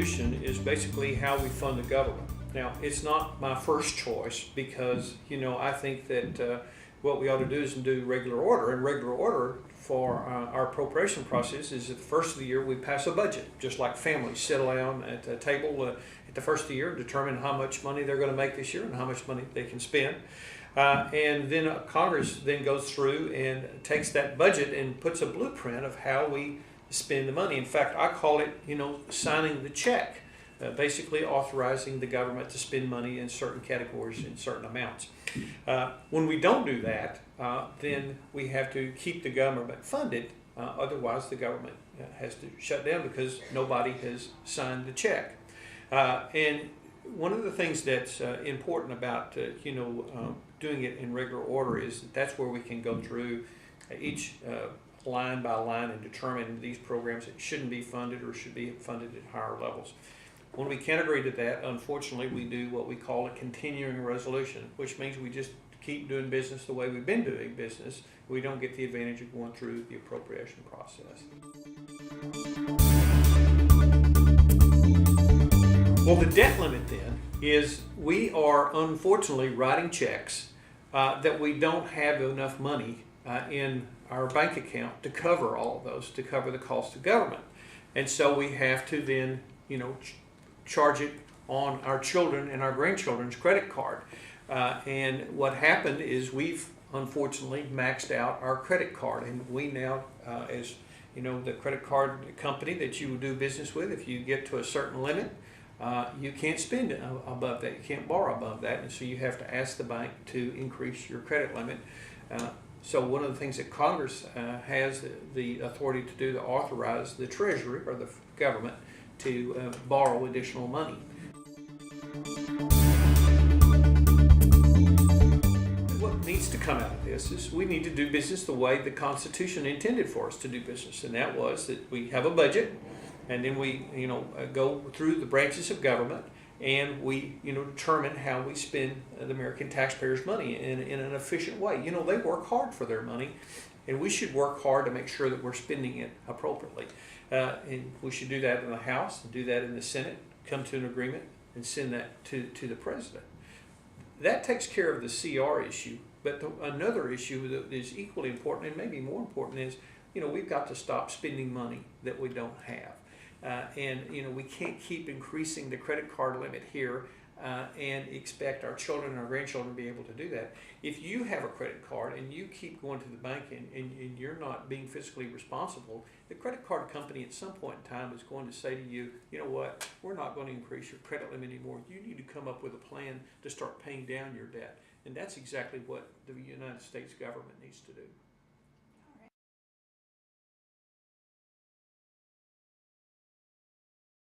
resolution is basically how we fund the government. Now, it's not my first choice because, I think that what we ought to do is do regular order. And regular order for our appropriation process is at the first of the year we pass a budget, just like families sit down at a table at the first of the year, determine how much money they're going to make this year and how much money they can spend. And then Congress then goes through and takes that budget and puts a blueprint of how we spend the money. In fact, I call it, signing the check, basically authorizing the government to spend money in certain categories in certain amounts. When we don't do that, then we have to keep the government funded. Otherwise, the government has to shut down because nobody has signed the check. And one of the things that's important about doing it in regular order is that's where we can go through each line by line and determine these programs that shouldn't be funded or should be funded at higher levels. When we can't agree to that, unfortunately, we do what we call a continuing resolution, which means we just keep doing business the way we've been doing business. We don't get the advantage of going through the appropriation process. Well, the debt limit then is we are unfortunately writing checks that we don't have enough money in our bank account to cover all of those, to cover the cost of government. And so we have to then, charge it on our children and our grandchildren's credit card. And what happened is we've unfortunately maxed out our credit card, and we now, as the credit card company that you do business with, if you get to a certain limit, you can't spend above that, you can't borrow above that, and so you have to ask the bank to increase your credit limit. So one of the things that Congress has the authority to do to authorize the Treasury or the government to borrow additional money. What needs to come out of this is we need to do business the way the Constitution intended for us to do business, and that was that we have a budget, and then we go through the branches of government, and we determine how we spend the American taxpayers' money in an efficient way. They work hard for their money, and we should work hard to make sure that we're spending it appropriately. And we should do that in the House, and do that in the Senate, come to an agreement, and send that to the President. That takes care of the CR issue, but another issue that is equally important, and maybe more important, is we've got to stop spending money that we don't have. And we can't keep increasing the credit card limit here and expect our children and our grandchildren to be able to do that. If you have a credit card and you keep going to the bank and you're not being fiscally responsible, the credit card company at some point in time is going to say to you, you know what, we're not going to increase your credit limit anymore. You need to come up with a plan to start paying down your debt. And that's exactly what the United States government needs to do.